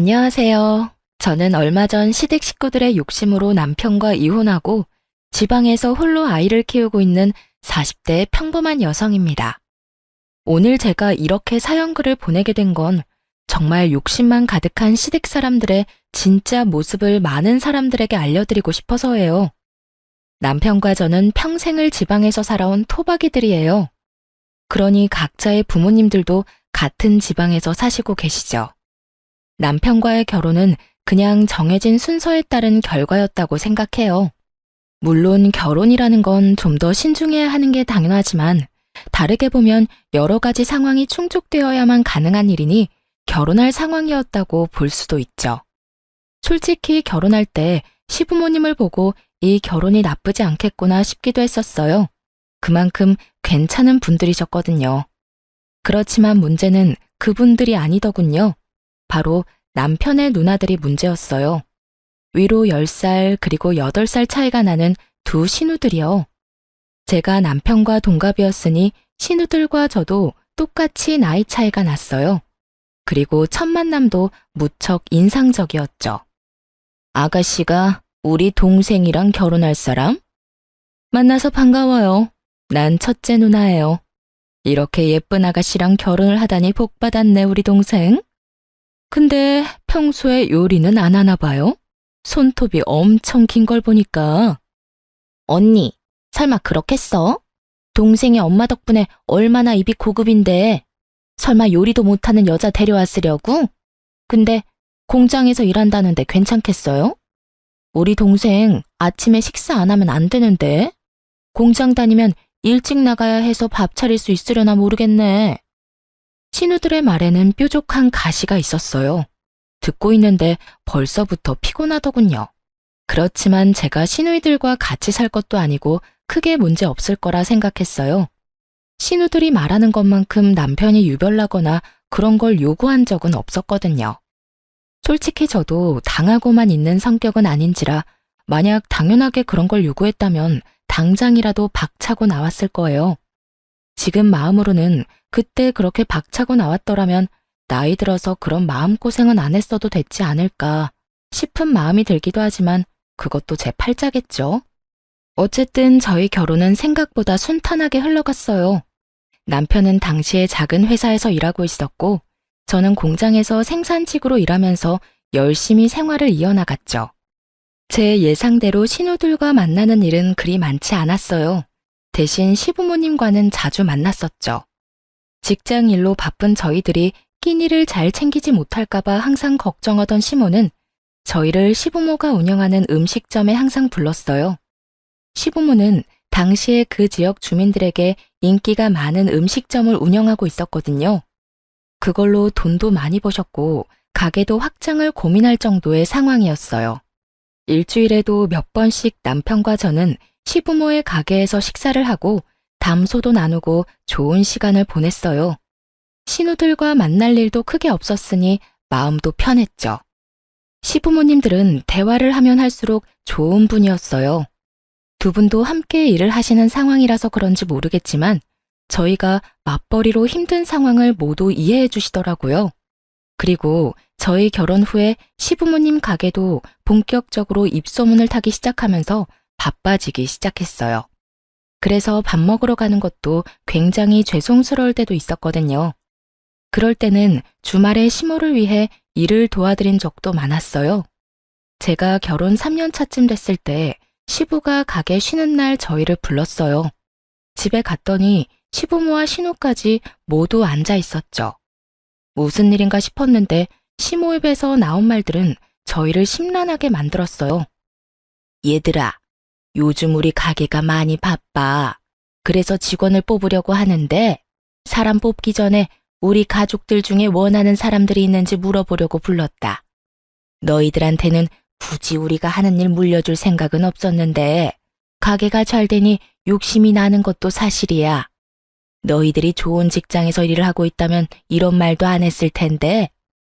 안녕하세요. 저는 얼마 전 시댁 식구들의 욕심으로 남편과 이혼하고 지방에서 홀로 아이를 키우고 있는 40대 평범한 여성입니다. 오늘 제가 이렇게 사연글을 보내게 된 건 정말 욕심만 가득한 시댁 사람들의 진짜 모습을 많은 사람들에게 알려드리고 싶어서예요. 남편과 저는 평생을 지방에서 살아온 토박이들이에요. 그러니 각자의 부모님들도 같은 지방에서 사시고 계시죠. 남편과의 결혼은 그냥 정해진 순서에 따른 결과였다고 생각해요. 물론 결혼이라는 건 좀 더 신중해야 하는 게 당연하지만 다르게 보면 여러 가지 상황이 충족되어야만 가능한 일이니 결혼할 상황이었다고 볼 수도 있죠. 솔직히 결혼할 때 시부모님을 보고 이 결혼이 나쁘지 않겠구나 싶기도 했었어요. 그만큼 괜찮은 분들이셨거든요. 그렇지만 문제는 그분들이 아니더군요. 바로 남편의 누나들이 문제였어요. 위로 10살 그리고 8살 차이가 나는 두 신우들이요. 제가 남편과 동갑이었으니 신우들과 저도 똑같이 나이 차이가 났어요. 그리고 첫 만남도 무척 인상적이었죠. 아가씨가 우리 동생이랑 결혼할 사람? 만나서 반가워요. 난 첫째 누나예요. 이렇게 예쁜 아가씨랑 결혼을 하다니 복 받았네, 우리 동생. 근데 평소에 요리는 안 하나 봐요? 손톱이 엄청 긴 걸 보니까. 언니, 설마 그렇겠어? 동생이 엄마 덕분에 얼마나 입이 고급인데 설마 요리도 못하는 여자 데려왔으려고? 근데 공장에서 일한다는데 괜찮겠어요? 우리 동생 아침에 식사 안 하면 안 되는데 공장 다니면 일찍 나가야 해서 밥 차릴 수 있으려나 모르겠네. 신우들의 말에는 뾰족한 가시가 있었어요. 듣고 있는데 벌써부터 피곤하더군요. 그렇지만 제가 시누이들과 같이 살 것도 아니고 크게 문제 없을 거라 생각했어요. 시누들이 말하는 것만큼 남편이 유별나거나 그런 걸 요구한 적은 없었거든요. 솔직히 저도 당하고만 있는 성격은 아닌지라 만약 당연하게 그런 걸 요구했다면 당장이라도 박차고 나왔을 거예요. 지금 마음으로는 그때 그렇게 박차고 나왔더라면 나이 들어서 그런 마음고생은 안 했어도 됐지 않을까 싶은 마음이 들기도 하지만 그것도 제 팔자겠죠. 어쨌든 저희 결혼은 생각보다 순탄하게 흘러갔어요. 남편은 당시에 작은 회사에서 일하고 있었고 저는 공장에서 생산직으로 일하면서 열심히 생활을 이어나갔죠. 제 예상대로 신우들과 만나는 일은 그리 많지 않았어요. 대신 시부모님과는 자주 만났었죠. 직장 일로 바쁜 저희들이 끼니를 잘 챙기지 못할까봐 항상 걱정하던 시모는 저희를 시부모가 운영하는 음식점에 항상 불렀어요. 시부모는 당시에 그 지역 주민들에게 인기가 많은 음식점을 운영하고 있었거든요. 그걸로 돈도 많이 버셨고 가게도 확장을 고민할 정도의 상황이었어요. 일주일에도 몇 번씩 남편과 저는 시부모의 가게에서 식사를 하고 담소도 나누고 좋은 시간을 보냈어요. 신우들과 만날 일도 크게 없었으니 마음도 편했죠. 시부모님들은 대화를 하면 할수록 좋은 분이었어요. 두 분도 함께 일을 하시는 상황이라서 그런지 모르겠지만 저희가 맞벌이로 힘든 상황을 모두 이해해 주시더라고요. 그리고 저희 결혼 후에 시부모님 가게도 본격적으로 입소문을 타기 시작하면서 바빠지기 시작했어요. 그래서 밥 먹으러 가는 것도 굉장히 죄송스러울 때도 있었거든요. 그럴 때는 주말에 시모를 위해 일을 도와드린 적도 많았어요. 제가 결혼 3년 차쯤 됐을 때 시부가 가게 쉬는 날 저희를 불렀어요. 집에 갔더니 시부모와 신우까지 모두 앉아 있었죠. 무슨 일인가 싶었는데 시모 입에서 나온 말들은 저희를 심란하게 만들었어요. 얘들아, 요즘 우리 가게가 많이 바빠. 그래서 직원을 뽑으려고 하는데 사람 뽑기 전에 우리 가족들 중에 원하는 사람들이 있는지 물어보려고 불렀다. 너희들한테는 굳이 우리가 하는 일 물려줄 생각은 없었는데 가게가 잘 되니 욕심이 나는 것도 사실이야. 너희들이 좋은 직장에서 일을 하고 있다면 이런 말도 안 했을 텐데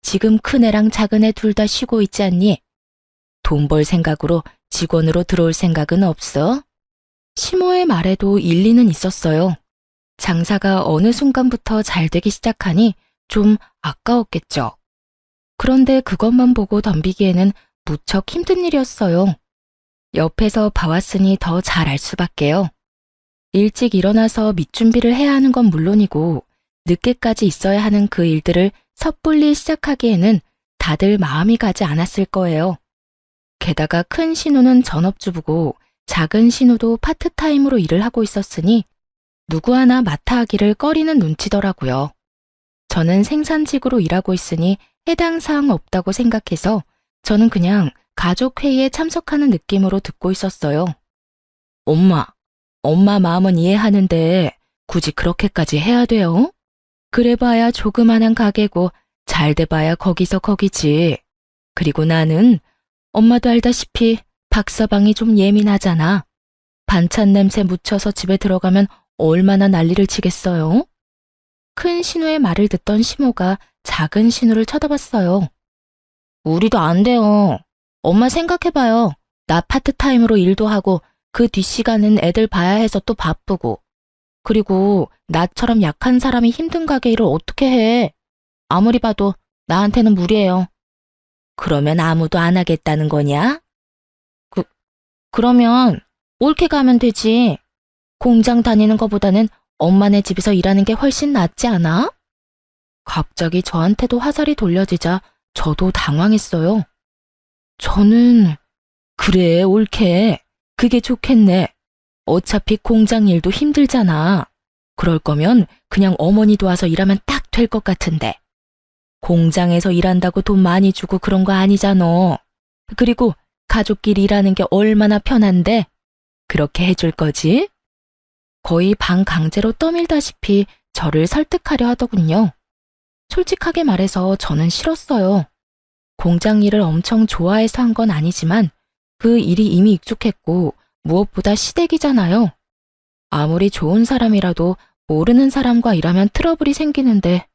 지금 큰애랑 작은애 둘 다 쉬고 있지 않니? 돈 벌 생각으로 직원으로 들어올 생각은 없어? 시모의 말에도 일리는 있었어요. 장사가 어느 순간부터 잘 되기 시작하니 좀 아까웠겠죠. 그런데 그것만 보고 덤비기에는 무척 힘든 일이었어요. 옆에서 봐왔으니 더 잘 알 수밖에요. 일찍 일어나서 밑준비를 해야 하는 건 물론이고 늦게까지 있어야 하는 그 일들을 섣불리 시작하기에는 다들 마음이 가지 않았을 거예요. 게다가 큰 신우는 전업주부고 작은 신우도 파트타임으로 일을 하고 있었으니 누구 하나 맡아 하기를 꺼리는 눈치더라고요. 저는 생산직으로 일하고 있으니 해당 사항 없다고 생각해서 저는 그냥 가족회의에 참석하는 느낌으로 듣고 있었어요. 엄마 마음은 이해하는데 굳이 그렇게까지 해야 돼요? 그래봐야 조그만한 가게고 잘 돼봐야 거기서 거기지. 그리고 나는 엄마도 알다시피 박서방이 좀 예민하잖아. 반찬 냄새 묻혀서 집에 들어가면 얼마나 난리를 치겠어요? 큰 신우의 말을 듣던 시모가 작은 신우를 쳐다봤어요. 우리도 안 돼요. 엄마 생각해봐요. 나 파트타임으로 일도 하고 그 뒷시간은 애들 봐야 해서 또 바쁘고. 그리고 나처럼 약한 사람이 힘든 가게 일을 어떻게 해? 아무리 봐도 나한테는 무리예요. 그러면 아무도 안 하겠다는 거냐? 그러면 올케 가면 되지. 공장 다니는 것보다는 엄마네 집에서 일하는 게 훨씬 낫지 않아? 갑자기 저한테도 화살이 돌려지자 저도 당황했어요. 저는 그래, 올케. 그게 좋겠네. 어차피 공장 일도 힘들잖아. 그럴 거면 그냥 어머니 도와서 일하면 딱 될 것 같은데. 공장에서 일한다고 돈 많이 주고 그런 거 아니잖아. 그리고 가족끼리 일하는 게 얼마나 편한데 그렇게 해줄 거지? 거의 반강제로 떠밀다시피 저를 설득하려 하더군요. 솔직하게 말해서 저는 싫었어요. 공장 일을 엄청 좋아해서 한 건 아니지만 그 일이 이미 익숙했고 무엇보다 시댁이잖아요. 아무리 좋은 사람이라도 모르는 사람과 일하면 트러블이 생기는데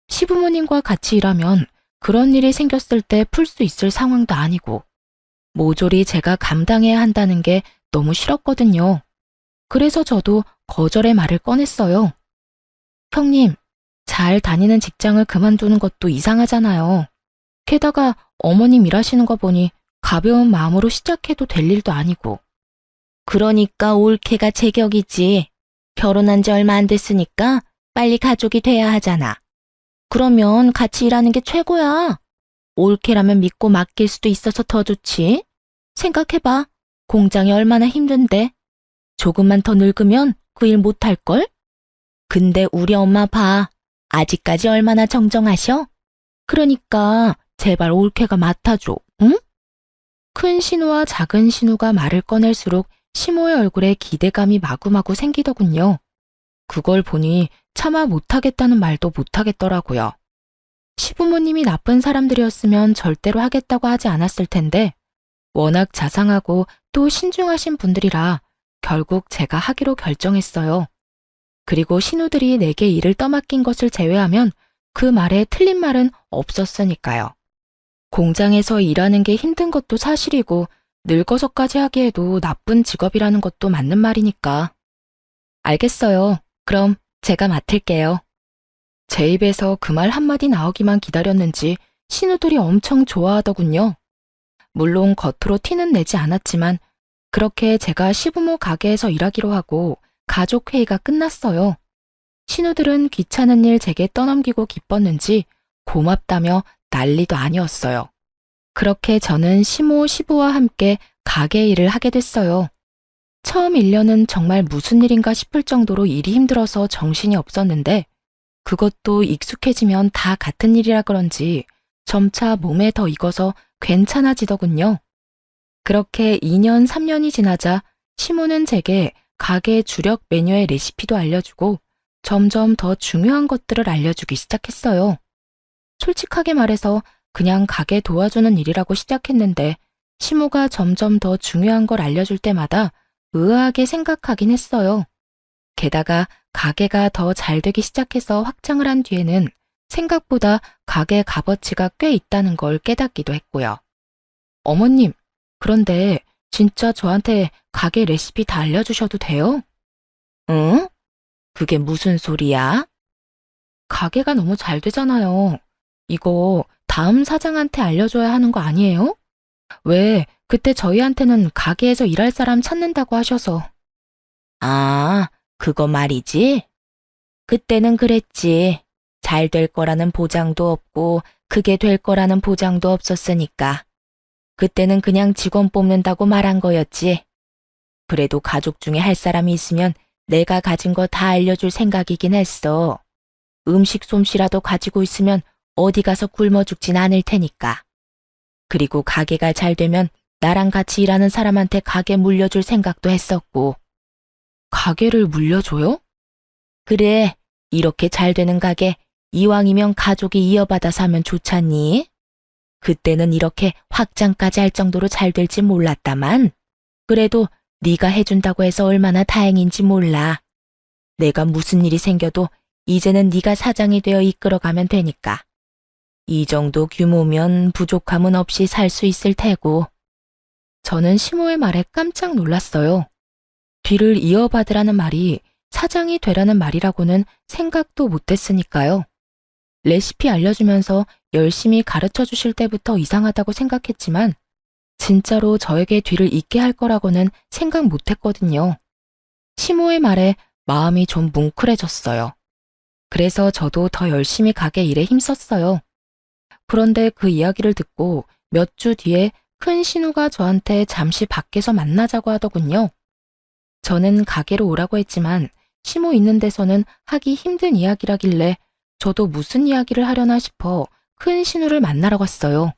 시부모님과 같이 일하면 그런 일이 생겼을 때 풀 수 있을 상황도 아니고 모조리 제가 감당해야 한다는 게 너무 싫었거든요. 그래서 저도 거절의 말을 꺼냈어요. 형님, 잘 다니는 직장을 그만두는 것도 이상하잖아요. 게다가 어머님 일하시는 거 보니 가벼운 마음으로 시작해도 될 일도 아니고. 그러니까 올케가 제격이지. 결혼한 지 얼마 안 됐으니까 빨리 가족이 돼야 하잖아. 그러면 같이 일하는 게 최고야. 올케라면 믿고 맡길 수도 있어서 더 좋지. 생각해봐. 공장이 얼마나 힘든데. 조금만 더 늙으면 그 일 못할걸? 근데 우리 엄마 봐. 아직까지 얼마나 정정하셔? 그러니까 제발 올케가 맡아줘, 응? 큰 신우와 작은 신우가 말을 꺼낼수록 시모의 얼굴에 기대감이 마구마구 생기더군요. 그걸 보니 차마 못하겠다는 말도 못하겠더라고요. 시부모님이 나쁜 사람들이었으면 절대로 하겠다고 하지 않았을 텐데 워낙 자상하고 또 신중하신 분들이라 결국 제가 하기로 결정했어요. 그리고 신우들이 내게 일을 떠맡긴 것을 제외하면 그 말에 틀린 말은 없었으니까요. 공장에서 일하는 게 힘든 것도 사실이고 늙어서까지 하기에도 나쁜 직업이라는 것도 맞는 말이니까. 알겠어요. 그럼 제가 맡을게요. 제 입에서 그 말 한마디 나오기만 기다렸는지 신우들이 엄청 좋아하더군요. 물론 겉으로 티는 내지 않았지만 그렇게 제가 시부모 가게에서 일하기로 하고 가족회의가 끝났어요. 신우들은 귀찮은 일 제게 떠넘기고 기뻤는지 고맙다며 난리도 아니었어요. 그렇게 저는 시모, 시부와 함께 가게 일을 하게 됐어요. 처음 1년은 정말 무슨 일인가 싶을 정도로 일이 힘들어서 정신이 없었는데 그것도 익숙해지면 다 같은 일이라 그런지 점차 몸에 더 익어서 괜찮아지더군요. 그렇게 2년, 3년이 지나자 시모는 제게 가게 주력 메뉴의 레시피도 알려주고 점점 더 중요한 것들을 알려주기 시작했어요. 솔직하게 말해서 그냥 가게 도와주는 일이라고 시작했는데 시모가 점점 더 중요한 걸 알려줄 때마다 의아하게 생각하긴 했어요. 게다가 가게가 더 잘 되기 시작해서 확장을 한 뒤에는 생각보다 가게 값어치가 꽤 있다는 걸 깨닫기도 했고요. 어머님, 그런데 진짜 저한테 가게 레시피 다 알려주셔도 돼요? 응? 그게 무슨 소리야? 가게가 너무 잘 되잖아요. 이거 다음 사장한테 알려줘야 하는 거 아니에요? 왜, 그때 저희한테는 가게에서 일할 사람 찾는다고 하셔서. 아, 그거 말이지? 그때는 그랬지. 잘 될 거라는 보장도 없고, 그게 될 거라는 보장도 없었으니까. 그때는 그냥 직원 뽑는다고 말한 거였지. 그래도 가족 중에 할 사람이 있으면 내가 가진 거 다 알려줄 생각이긴 했어. 음식 솜씨라도 가지고 있으면 어디 가서 굶어 죽진 않을 테니까. 그리고 가게가 잘 되면 나랑 같이 일하는 사람한테 가게 물려줄 생각도 했었고. 가게를 물려줘요? 그래, 이렇게 잘 되는 가게 이왕이면 가족이 이어받아 사면 좋잖니? 그때는 이렇게 확장까지 할 정도로 잘 될지 몰랐다만, 그래도 네가 해준다고 해서 얼마나 다행인지 몰라. 내가 무슨 일이 생겨도 이제는 네가 사장이 되어 이끌어가면 되니까. 이 정도 규모면 부족함은 없이 살 수 있을 테고. 저는 시모의 말에 깜짝 놀랐어요. 뒤를 이어받으라는 말이 사장이 되라는 말이라고는 생각도 못했으니까요. 레시피 알려주면서 열심히 가르쳐 주실 때부터 이상하다고 생각했지만 진짜로 저에게 뒤를 잇게 할 거라고는 생각 못했거든요. 시모의 말에 마음이 좀 뭉클해졌어요. 그래서 저도 더 열심히 가게 일에 힘썼어요. 그런데 그 이야기를 듣고 몇 주 뒤에 큰 신우가 저한테 잠시 밖에서 만나자고 하더군요. 저는 가게로 오라고 했지만 시모 있는 데서는 하기 힘든 이야기라길래 저도 무슨 이야기를 하려나 싶어 큰 신우를 만나러 갔어요.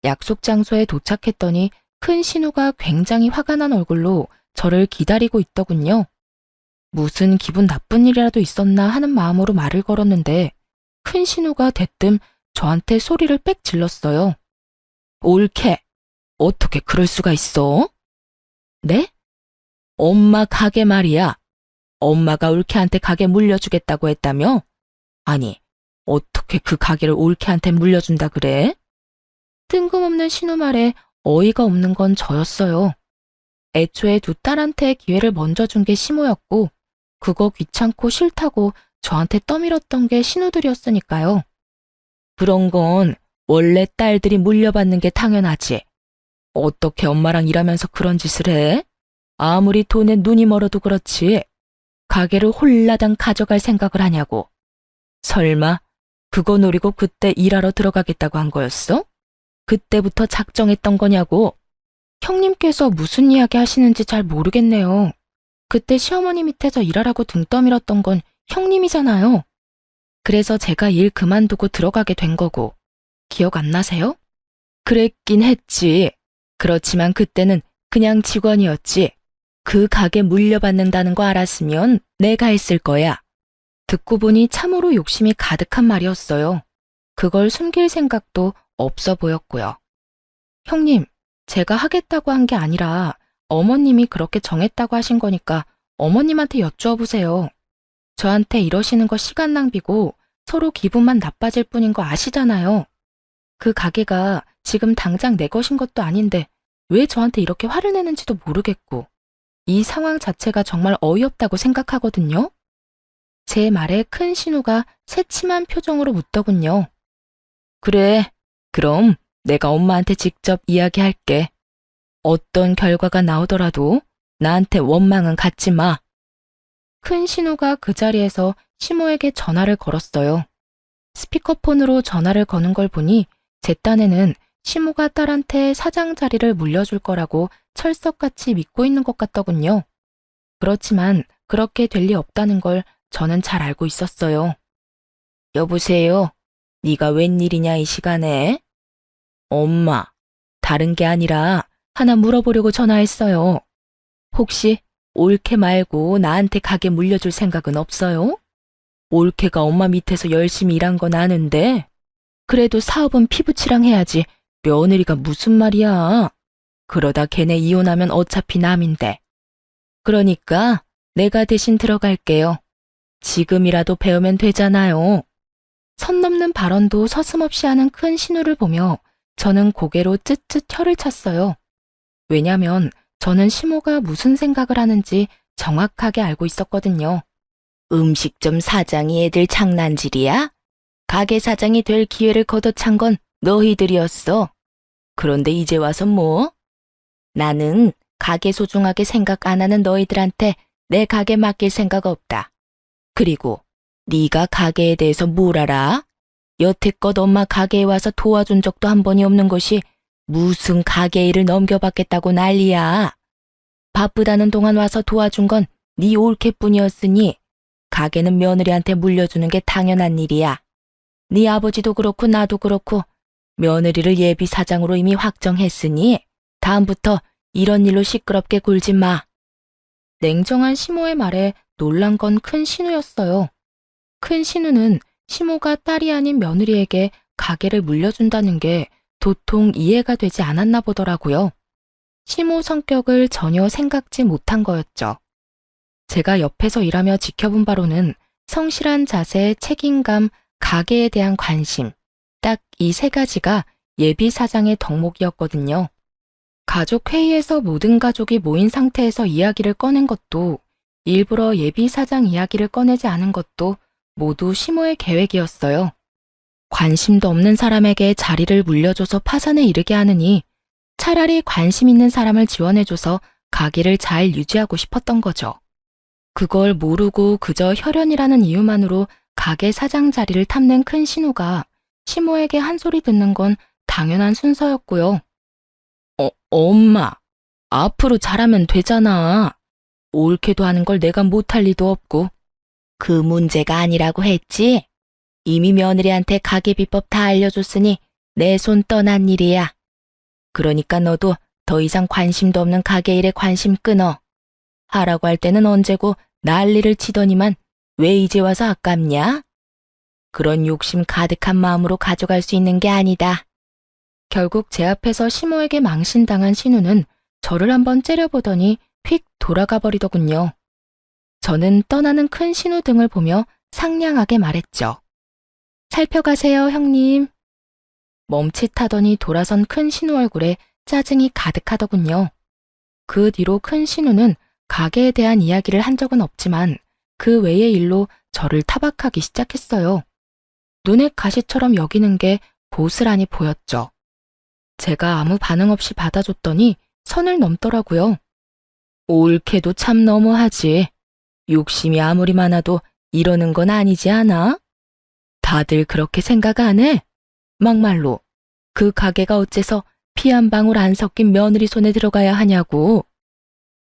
약속 장소에 도착했더니 큰 신우가 굉장히 화가 난 얼굴로 저를 기다리고 있더군요. 무슨 기분 나쁜 일이라도 있었나 하는 마음으로 말을 걸었는데 큰 신우가 대뜸 저한테 소리를 빽 질렀어요. 옳게, 어떻게 그럴 수가 있어? 네? 엄마 가게 말이야. 엄마가 올케한테 가게 물려주겠다고 했다며? 아니, 어떻게 그 가게를 올케한테 물려준다 그래? 뜬금없는 신우 말에 어이가 없는 건 저였어요. 애초에 두 딸한테 기회를 먼저 준 게 시모였고 그거 귀찮고 싫다고 저한테 떠밀었던 게 신우들이었으니까요. 그런 건 원래 딸들이 물려받는 게 당연하지. 어떻게 엄마랑 일하면서 그런 짓을 해? 아무리 돈에 눈이 멀어도 그렇지. 가게를 홀라당 가져갈 생각을 하냐고. 설마 그거 노리고 그때 일하러 들어가겠다고 한 거였어? 그때부터 작정했던 거냐고. 형님께서 무슨 이야기 하시는지 잘 모르겠네요. 그때 시어머니 밑에서 일하라고 등 떠밀었던 건 형님이잖아요. 그래서 제가 일 그만두고 들어가게 된 거고. 기억 안 나세요? 그랬긴 했지. 그렇지만 그때는 그냥 직원이었지. 그 가게 물려받는다는 거 알았으면 내가 했을 거야. 듣고 보니 참으로 욕심이 가득한 말이었어요. 그걸 숨길 생각도 없어 보였고요. 형님, 제가 하겠다고 한 게 아니라 어머님이 그렇게 정했다고 하신 거니까 어머님한테 여쭈어 보세요. 저한테 이러시는 거 시간 낭비고 서로 기분만 나빠질 뿐인 거 아시잖아요. 그 가게가 지금 당장 내 것인 것도 아닌데 왜 저한테 이렇게 화를 내는지도 모르겠고 이 상황 자체가 정말 어이없다고 생각하거든요. 제 말에 큰 신우가 새침한 표정으로 묻더군요. 그래, 그럼 내가 엄마한테 직접 이야기할게. 어떤 결과가 나오더라도 나한테 원망은 갖지 마. 큰 신우가 그 자리에서 시모에게 전화를 걸었어요. 스피커폰으로 전화를 거는 걸 보니 제 딴에는 시모가 딸한테 사장 자리를 물려줄 거라고 철석같이 믿고 있는 것 같더군요. 그렇지만 그렇게 될 리 없다는 걸 저는 잘 알고 있었어요. 여보세요? 네가 웬일이냐 이 시간에? 엄마, 다른 게 아니라 하나 물어보려고 전화했어요. 혹시 올케 말고 나한테 가게 물려줄 생각은 없어요? 올케가 엄마 밑에서 열심히 일한 건 아는데 그래도 사업은 피부치랑 해야지 며느리가 무슨 말이야. 그러다 걔네 이혼하면 어차피 남인데. 그러니까 내가 대신 들어갈게요. 지금이라도 배우면 되잖아요. 선 넘는 발언도 서슴없이 하는 큰 신우를 보며 저는 고개로 쯧쯧 혀를 찼어요. 왜냐면 저는 시모가 무슨 생각을 하는지 정확하게 알고 있었거든요. 음식점 사장이 애들 장난질이야? 가게 사장이 될 기회를 걷어찬 건 너희들이었어. 그런데 이제 와서 뭐? 나는 가게 소중하게 생각 안 하는 너희들한테 내 가게 맡길 생각 없다. 그리고 네가 가게에 대해서 뭘 알아? 여태껏 엄마 가게에 와서 도와준 적도 한 번이 없는 것이 무슨 가게 일을 넘겨받겠다고 난리야. 바쁘다는 동안 와서 도와준 건 네 올케뿐이었으니 가게는 며느리한테 물려주는 게 당연한 일이야. 네 아버지도 그렇고 나도 그렇고 며느리를 예비 사장으로 이미 확정했으니 다음부터 이런 일로 시끄럽게 굴지 마. 냉정한 시모의 말에 놀란 건 큰 신우였어요. 큰 신우는 시모가 딸이 아닌 며느리에게 가게를 물려준다는 게 도통 이해가 되지 않았나 보더라고요. 시모 성격을 전혀 생각지 못한 거였죠. 제가 옆에서 일하며 지켜본 바로는 성실한 자세, 책임감, 가게에 대한 관심, 딱 이 세 가지가 예비 사장의 덕목이었거든요. 가족 회의에서 모든 가족이 모인 상태에서 이야기를 꺼낸 것도, 일부러 예비 사장 이야기를 꺼내지 않은 것도 모두 시모의 계획이었어요. 관심도 없는 사람에게 자리를 물려줘서 파산에 이르게 하느니 차라리 관심 있는 사람을 지원해줘서 가게를 잘 유지하고 싶었던 거죠. 그걸 모르고 그저 혈연이라는 이유만으로 가게 사장 자리를 탐낸 큰 신우가 시모에게 한 소리 듣는 건 당연한 순서였고요. 엄마, 앞으로 잘하면 되잖아. 옳게도 하는 걸 내가 못할 리도 없고. 그 문제가 아니라고 했지? 이미 며느리한테 가게 비법 다 알려줬으니 내 손 떠난 일이야. 그러니까 너도 더 이상 관심도 없는 가게 일에 관심 끊어. 하라고 할 때는 언제고 난리를 치더니만 왜 이제 와서 아깝냐? 그런 욕심 가득한 마음으로 가져갈 수 있는 게 아니다. 결국 제 앞에서 시모에게 망신당한 신우는 저를 한번 째려보더니 휙 돌아가 버리더군요. 저는 떠나는 큰 신우 등을 보며 상냥하게 말했죠. 살펴가세요, 형님. 멈칫하더니 돌아선 큰 신우 얼굴에 짜증이 가득하더군요. 그 뒤로 큰 신우는 가게에 대한 이야기를 한 적은 없지만 그 외의 일로 저를 타박하기 시작했어요. 눈에 가시처럼 여기는 게 고스란히 보였죠. 제가 아무 반응 없이 받아줬더니 선을 넘더라고요. 옳게도 참 너무하지. 욕심이 아무리 많아도 이러는 건 아니지 않아? 다들 그렇게 생각 안 해? 막말로 그 가게가 어째서 피 한 방울 안 섞인 며느리 손에 들어가야 하냐고.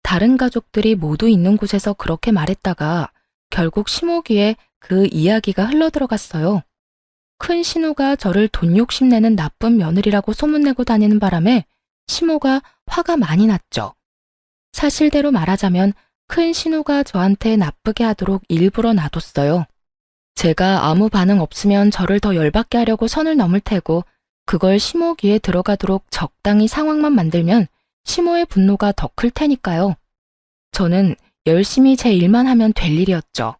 다른 가족들이 모두 있는 곳에서 그렇게 말했다가 결국 시모 귀에 그 이야기가 흘러들어갔어요. 큰 신우가 저를 돈 욕심내는 나쁜 며느리라고 소문내고 다니는 바람에 시모가 화가 많이 났죠. 사실대로 말하자면 큰 신우가 저한테 나쁘게 하도록 일부러 놔뒀어요. 제가 아무 반응 없으면 저를 더 열받게 하려고 선을 넘을 테고 그걸 시모 귀에 들어가도록 적당히 상황만 만들면 시모의 분노가 더 클 테니까요. 저는 열심히 제 일만 하면 될 일이었죠.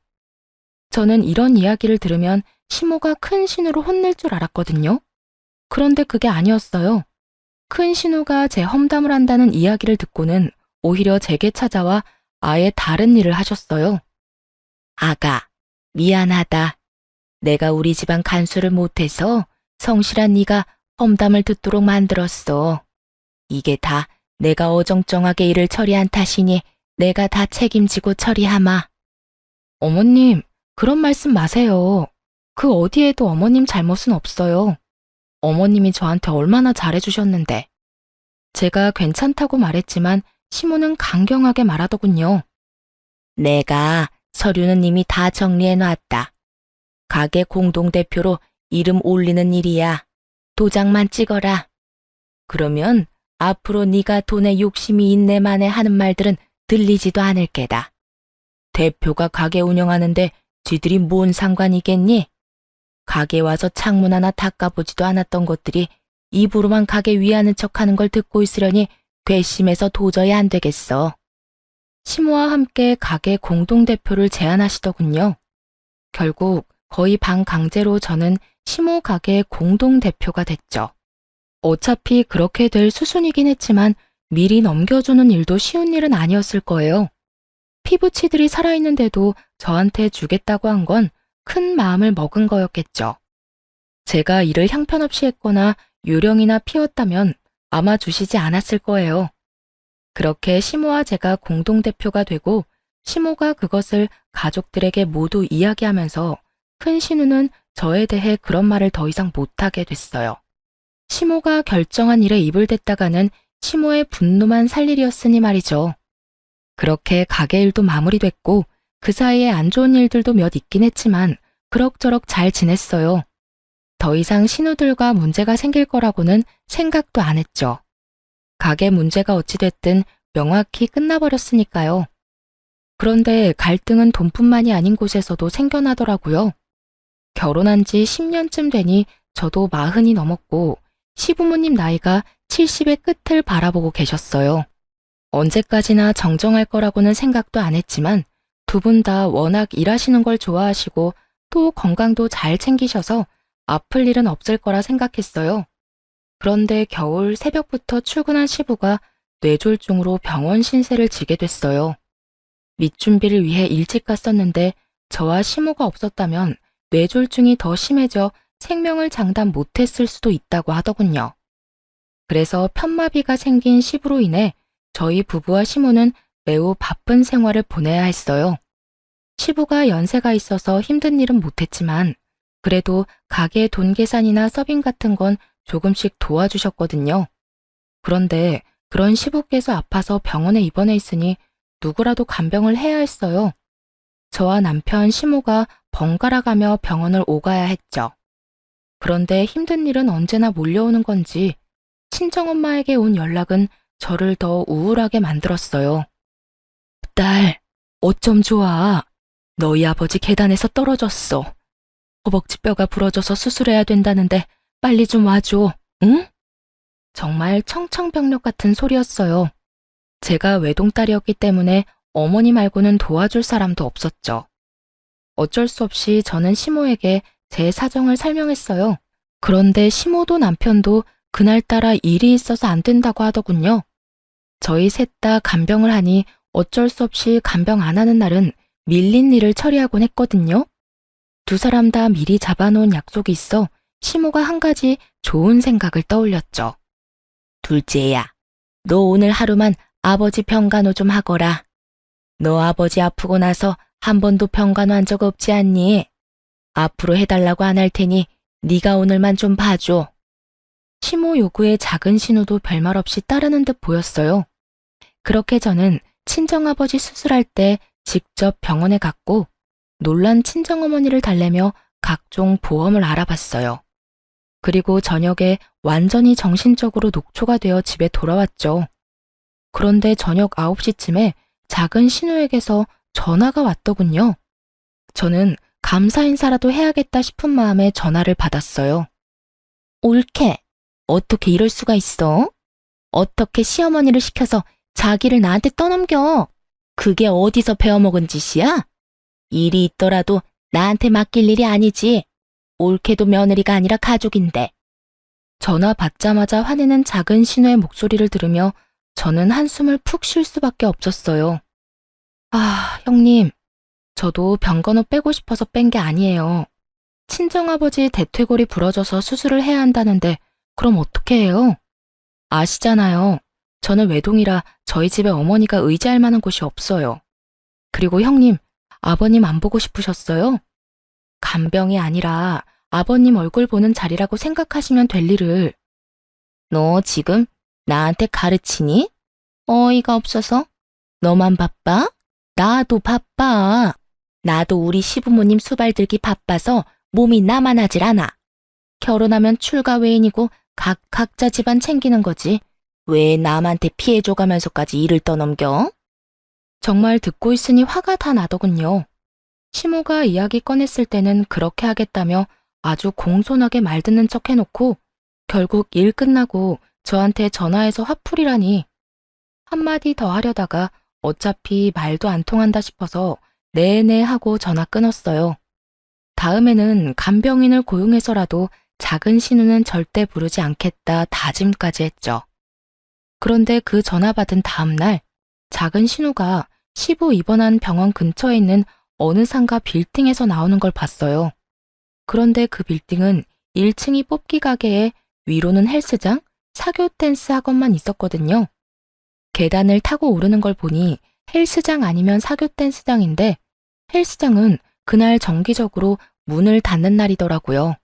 저는 이런 이야기를 들으면 시모가 큰 신우로 혼낼 줄 알았거든요. 그런데 그게 아니었어요. 큰 신우가 제 험담을 한다는 이야기를 듣고는 오히려 제게 찾아와 아예 다른 일을 하셨어요. 아가, 미안하다. 내가 우리 집안 간수를 못해서 성실한 네가 험담을 듣도록 만들었어. 이게 다 내가 어정쩡하게 일을 처리한 탓이니 내가 다 책임지고 처리하마. 어머님, 그런 말씀 마세요. 그 어디에도 어머님 잘못은 없어요. 어머님이 저한테 얼마나 잘해주셨는데. 제가 괜찮다고 말했지만 시모는 강경하게 말하더군요. 내가 서류는 이미 다 정리해놨다. 가게 공동대표로 이름 올리는 일이야. 도장만 찍어라. 그러면 앞으로 네가 돈에 욕심이 있네 마네 하는 말들은 들리지도 않을 게다. 대표가 가게 운영하는데 쥐들이 뭔 상관이겠니? 가게 와서 창문 하나 닦아보지도 않았던 것들이 입으로만 가게 위하는 척하는 걸 듣고 있으려니 괘씸해서 도저히 안 되겠어. 시모와 함께 가게 공동대표를 제안하시더군요. 결국 거의 반강제로 저는 시모 가게의 공동대표가 됐죠. 어차피 그렇게 될 수순이긴 했지만 미리 넘겨주는 일도 쉬운 일은 아니었을 거예요. 피부치들이 살아있는데도 저한테 주겠다고 한 건 큰 마음을 먹은 거였겠죠. 제가 일을 형편없이 했거나 요령이나 피웠다면 아마 주시지 않았을 거예요. 그렇게 시모와 제가 공동대표가 되고 시모가 그것을 가족들에게 모두 이야기하면서 큰 신우는 저에 대해 그런 말을 더 이상 못하게 됐어요. 시모가 결정한 일에 입을 댔다가는 시모의 분노만 살 일이었으니 말이죠. 그렇게 가게 일도 마무리됐고 그 사이에 안 좋은 일들도 몇 있긴 했지만 그럭저럭 잘 지냈어요. 더 이상 신우들과 문제가 생길 거라고는 생각도 안 했죠. 가게 문제가 어찌됐든 명확히 끝나버렸으니까요. 그런데 갈등은 돈뿐만이 아닌 곳에서도 생겨나더라고요. 결혼한 지 10년쯤 되니 저도 40이 넘었고 시부모님 나이가 70의 끝을 바라보고 계셨어요. 언제까지나 정정할 거라고는 생각도 안 했지만 두 분 다 워낙 일하시는 걸 좋아하시고 또 건강도 잘 챙기셔서 아플 일은 없을 거라 생각했어요. 그런데 겨울 새벽부터 출근한 시부가 뇌졸중으로 병원 신세를 지게 됐어요. 밑준비를 위해 일찍 갔었는데 저와 시모가 없었다면 뇌졸중이 더 심해져 생명을 장담 못했을 수도 있다고 하더군요. 그래서 편마비가 생긴 시부로 인해 저희 부부와 시모는 매우 바쁜 생활을 보내야 했어요. 시부가 연세가 있어서 힘든 일은 못했지만 그래도 가게 돈 계산이나 서빙 같은 건 조금씩 도와주셨거든요. 그런데 그런 시부께서 아파서 병원에 입원해 있으니 누구라도 간병을 해야 했어요. 저와 남편 시모가 번갈아 가며 병원을 오가야 했죠. 그런데 힘든 일은 언제나 몰려오는 건지 친정엄마에게 온 연락은 저를 더 우울하게 만들었어요. 딸, 어쩜 좋아. 너희 아버지 계단에서 떨어졌어. 허벅지 뼈가 부러져서 수술해야 된다는데 빨리 좀 와줘, 응? 정말 청청병력 같은 소리였어요. 제가 외동딸이었기 때문에 어머니 말고는 도와줄 사람도 없었죠. 어쩔 수 없이 저는 시모에게 제 사정을 설명했어요. 그런데 시모도 남편도 그날따라 일이 있어서 안 된다고 하더군요. 저희 셋 다 간병을 하니 어쩔 수 없이 간병 안 하는 날은 밀린 일을 처리하곤 했거든요. 두 사람 다 미리 잡아놓은 약속이 있어 시모가 한 가지 좋은 생각을 떠올렸죠. 둘째야, 너 오늘 하루만 아버지 병간호 좀 하거라. 너 아버지 아프고 나서 한 번도 병간호 한 적 없지 않니? 앞으로 해달라고 안 할 테니 네가 오늘만 좀 봐줘. 시모 요구에 작은 신우도 별말 없이 따르는 듯 보였어요. 그렇게 저는 친정아버지 수술할 때 직접 병원에 갔고 놀란 친정어머니를 달래며 각종 보험을 알아봤어요. 그리고 저녁에 완전히 정신적으로 녹초가 되어 집에 돌아왔죠. 그런데 저녁 9시쯤에 작은 신우에게서 전화가 왔더군요. 저는 감사 인사라도 해야겠다 싶은 마음에 전화를 받았어요. 옳게, 어떻게 이럴 수가 있어? 어떻게 시어머니를 시켜서 자기를 나한테 떠넘겨? 그게 어디서 배워먹은 짓이야? 일이 있더라도 나한테 맡길 일이 아니지. 옳게도 며느리가 아니라 가족인데. 전화 받자마자 화내는 작은 신우의 목소리를 들으며 저는 한숨을 푹 쉴 수밖에 없었어요. 아, 형님, 저도 병간호 빼고 싶어서 뺀 게 아니에요. 친정아버지 대퇴골이 부러져서 수술을 해야 한다는데 그럼 어떻게 해요? 아시잖아요. 저는 외동이라 저희 집에 어머니가 의지할 만한 곳이 없어요. 그리고 형님, 아버님 안 보고 싶으셨어요? 간병이 아니라 아버님 얼굴 보는 자리라고 생각하시면 될 일을. 너 지금 나한테 가르치니? 어이가 없어서? 너만 바빠? 나도 바빠. 나도 우리 시부모님 수발들기 바빠서 몸이 나만하질 않아. 결혼하면 출가 외인이고 각자 집안 챙기는 거지. 왜 남한테 피해 줘가면서까지 일을 떠넘겨? 정말 듣고 있으니 화가 다 나더군요. 시모가 이야기 꺼냈을 때는 그렇게 하겠다며 아주 공손하게 말 듣는 척 해놓고 결국 일 끝나고 저한테 전화해서 화풀이라니. 한마디 더 하려다가 어차피 말도 안 통한다 싶어서 네네 하고 전화 끊었어요. 다음에는 간병인을 고용해서라도 작은 신우는 절대 부르지 않겠다 다짐까지 했죠. 그런데 그 전화 받은 다음 날 작은 신우가 시부 입원한 병원 근처에 있는 어느 상가 빌딩에서 나오는 걸 봤어요. 그런데 그 빌딩은 1층이 뽑기 가게에 위로는 헬스장, 사교 댄스 학원만 있었거든요. 계단을 타고 오르는 걸 보니 헬스장 아니면 사교 댄스장인데 헬스장은 그날 정기적으로 문을 닫는 날이더라고요.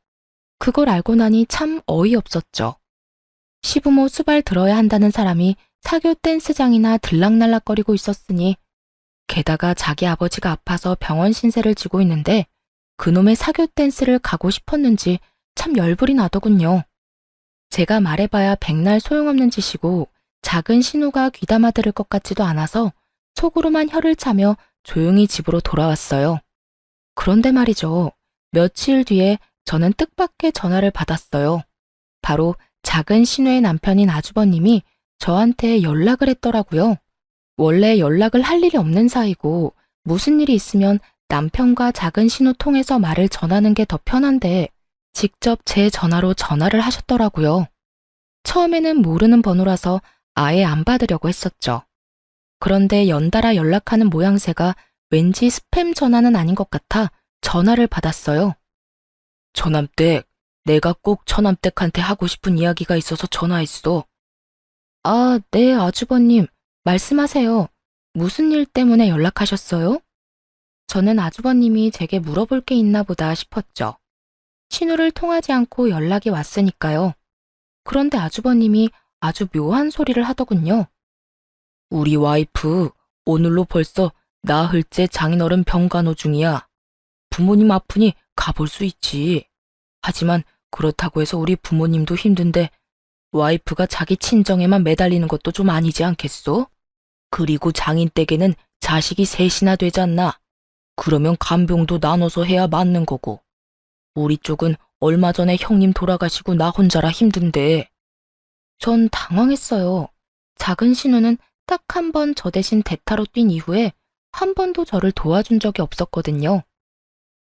그걸 알고 나니 참 어이없었죠. 시부모 수발 들어야 한다는 사람이 사교 댄스장이나 들락날락거리고 있었으니 게다가 자기 아버지가 아파서 병원 신세를 지고 있는데 그놈의 사교 댄스를 가고 싶었는지 참 열불이 나더군요. 제가 말해봐야 백날 소용없는 짓이고 작은 신우가 귀담아 들을 것 같지도 않아서 속으로만 혀를 차며 조용히 집으로 돌아왔어요. 그런데 말이죠. 며칠 뒤에 저는 뜻밖의 전화를 받았어요. 바로 작은 신우의 남편인 아주버님이 저한테 연락을 했더라고요. 원래 연락을 할 일이 없는 사이고 무슨 일이 있으면 남편과 작은 신우 통해서 말을 전하는 게 더 편한데 직접 제 전화로 전화를 하셨더라고요. 처음에는 모르는 번호라서 아예 안 받으려고 했었죠. 그런데 연달아 연락하는 모양새가 왠지 스팸 전화는 아닌 것 같아 전화를 받았어요. 처남댁, 내가 꼭 처남댁한테 하고 싶은 이야기가 있어서 전화했어. 아, 네, 아주버님. 말씀하세요. 무슨 일 때문에 연락하셨어요? 저는 아주버님이 제게 물어볼 게 있나 보다 싶었죠. 신우를 통하지 않고 연락이 왔으니까요. 그런데 아주버님이 아주 묘한 소리를 하더군요. 우리 와이프 오늘로 벌써 나흘째 장인어른 병간호 중이야. 부모님 아프니 가볼 수 있지. 하지만 그렇다고 해서 우리 부모님도 힘든데 와이프가 자기 친정에만 매달리는 것도 좀 아니지 않겠소? 그리고 장인댁에는 자식이 셋이나 되잖나. 그러면 간병도 나눠서 해야 맞는 거고. 우리 쪽은 얼마 전에 형님 돌아가시고 나 혼자라 힘든데. 전 당황했어요. 작은 신우는 딱 한 번 저 대신 대타로 뛴 이후에 한 번도 저를 도와준 적이 없었거든요.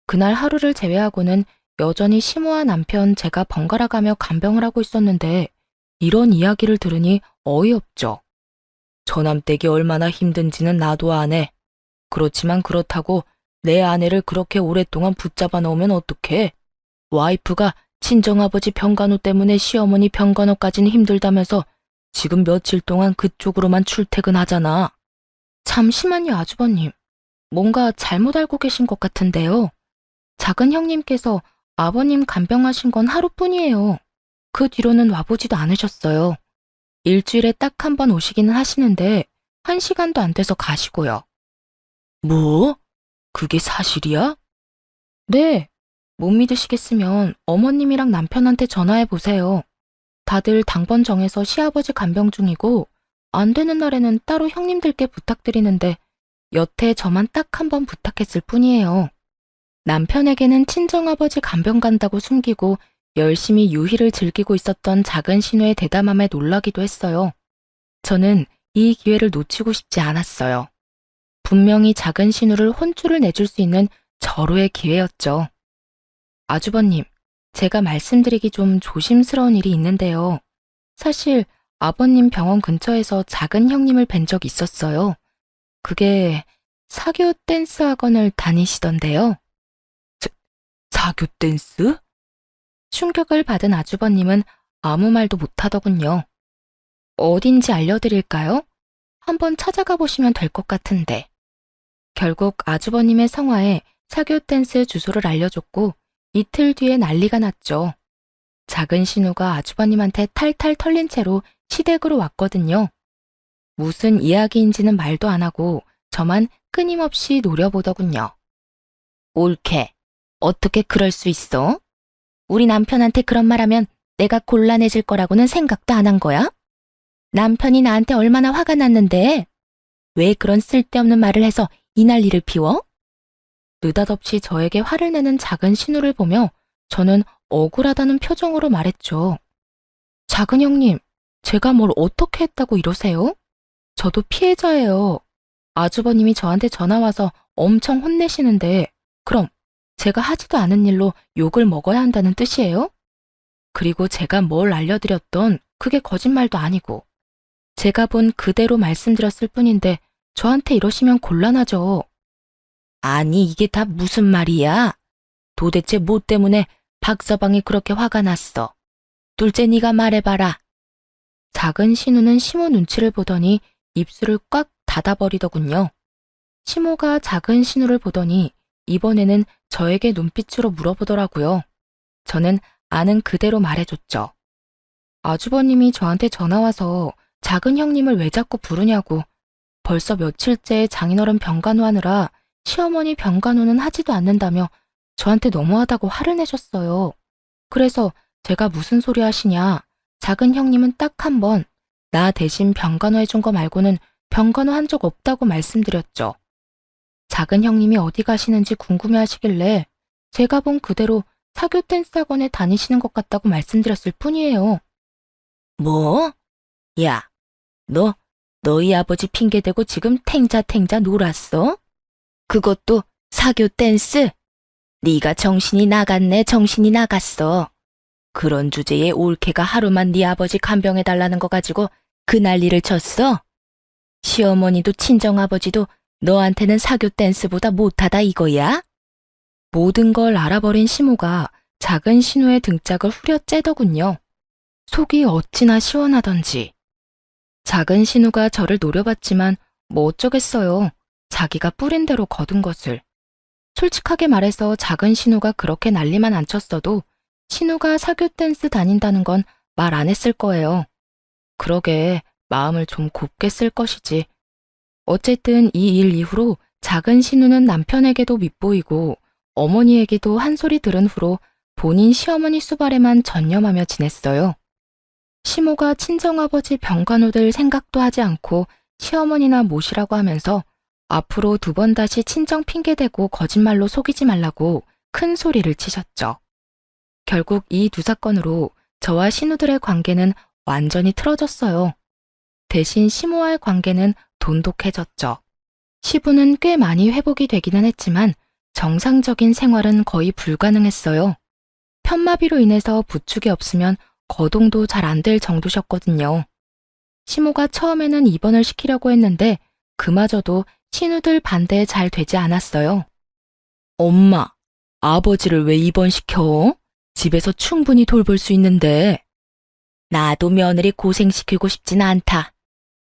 그날 하루를 제외하고는 여전히 시모와 남편 제가 번갈아가며 간병을 하고 있었는데 이런 이야기를 들으니 어이없죠. 처남댁이 얼마나 힘든지는 나도 아네. 그렇지만 그렇다고 내 아내를 그렇게 오랫동안 붙잡아 놓으면 어떡해? 와이프가 친정아버지 병간호 때문에 시어머니 병간호까지는 힘들다면서 지금 며칠 동안 그쪽으로만 출퇴근하잖아. 잠시만요, 아주버님. 뭔가 잘못 알고 계신 것 같은데요. 작은 형님께서 아버님 간병하신 건 하루뿐이에요. 그 뒤로는 와보지도 않으셨어요. 일주일에 딱 한 번 오시기는 하시는데 1시간도 안 돼서 가시고요. 뭐? 그게 사실이야? 네. 못 믿으시겠으면 어머님이랑 남편한테 전화해 보세요. 다들 당번 정해서 시아버지 간병 중이고 안 되는 날에는 따로 형님들께 부탁드리는데 여태 저만 딱 한 번 부탁했을 뿐이에요. 남편에게는 친정아버지 간병 간다고 숨기고 열심히 유희를 즐기고 있었던 작은 신우의 대담함에 놀라기도 했어요. 저는 이 기회를 놓치고 싶지 않았어요. 분명히 작은 신우를 혼쭐을 내줄 수 있는 절호의 기회였죠. 아주버님, 제가 말씀드리기 좀 조심스러운 일이 있는데요. 사실 아버님 병원 근처에서 작은 형님을 뵌 적 있었어요. 그게 사교 댄스 학원을 다니시던데요. 사교 댄스? 충격을 받은 아주버님은 아무 말도 못하더군요. 어딘지 알려드릴까요? 한번 찾아가 보시면 될 것 같은데. 결국 아주버님의 성화에 사교 댄스 주소를 알려줬고 이틀 뒤에 난리가 났죠. 작은 신우가 아주버님한테 탈탈 털린 채로 시댁으로 왔거든요. 무슨 이야기인지는 말도 안 하고 저만 끊임없이 노려보더군요. 옳게. 어떻게 그럴 수 있어? 우리 남편한테 그런 말하면 내가 곤란해질 거라고는 생각도 안 한 거야? 남편이 나한테 얼마나 화가 났는데 왜 그런 쓸데없는 말을 해서 이 난리를 피워? 느닷없이 저에게 화를 내는 작은 신우를 보며 저는 억울하다는 표정으로 말했죠. 작은 형님, 제가 뭘 어떻게 했다고 이러세요? 저도 피해자예요. 아주버님이 저한테 전화와서 엄청 혼내시는데 그럼 제가 하지도 않은 일로 욕을 먹어야 한다는 뜻이에요? 그리고 제가 뭘 알려드렸던 그게 거짓말도 아니고 제가 본 그대로 말씀드렸을 뿐인데 저한테 이러시면 곤란하죠. 아니 이게 다 무슨 말이야? 도대체 뭐 때문에 박서방이 그렇게 화가 났어? 둘째 네가 말해봐라. 작은 신우는 시모 눈치를 보더니 입술을 꽉 닫아버리더군요. 시모가 작은 신우를 보더니 이번에는 저에게 눈빛으로 물어보더라고요. 저는 아는 그대로 말해줬죠. 아주버님이 저한테 전화와서 작은 형님을 왜 자꾸 부르냐고. 벌써 며칠째 장인어른 병간호 하느라 시어머니 병간호는 하지도 않는다며 저한테 너무하다고 화를 내셨어요. 그래서 제가 무슨 소리 하시냐. 작은 형님은 딱 한 번 나 대신 병간호 해준 거 말고는 병간호 한 적 없다고 말씀드렸죠. 작은 형님이 어디 가시는지 궁금해하시길래 제가 본 그대로 사교 댄스 학원에 다니시는 것 같다고 말씀드렸을 뿐이에요. 뭐? 야, 너희 아버지 핑계대고 지금 탱자탱자 놀았어? 그것도 사교 댄스? 네가 정신이 나갔네, 정신이 나갔어. 그런 주제에 올케가 하루만 네 아버지 간병해달라는 거 가지고 그 난리를 쳤어? 시어머니도 친정아버지도 너한테는 사교 댄스보다 못하다 이거야? 모든 걸 알아버린 시모가 작은 신우의 등짝을 후려째더군요. 속이 어찌나 시원하던지. 작은 신우가 저를 노려봤지만 뭐 어쩌겠어요. 자기가 뿌린 대로 거둔 것을. 솔직하게 말해서 작은 신우가 그렇게 난리만 안 쳤어도 신우가 사교 댄스 다닌다는 건 말 안 했을 거예요. 그러게 마음을 좀 곱게 쓸 것이지. 어쨌든 이 일 이후로 작은 신우는 남편에게도 밉보이고 어머니에게도 한 소리 들은 후로 본인 시어머니 수발에만 전념하며 지냈어요. 시모가 친정아버지 병간호 될 생각도 하지 않고 시어머니나 모시라고 하면서 앞으로 2번 다시 친정 핑계대고 거짓말로 속이지 말라고 큰 소리를 치셨죠. 결국 이 2사건으로 저와 신우들의 관계는 완전히 틀어졌어요. 대신 시모와의 관계는 돈독해졌죠. 시부는 꽤 많이 회복이 되기는 했지만 정상적인 생활은 거의 불가능했어요. 편마비로 인해서 부축이 없으면 거동도 잘 안 될 정도셨거든요. 시모가 처음에는 입원을 시키려고 했는데 그마저도 신우들 반대에 잘 되지 않았어요. 엄마, 아버지를 왜 입원시켜? 집에서 충분히 돌볼 수 있는데. 나도 며느리 고생시키고 싶진 않다.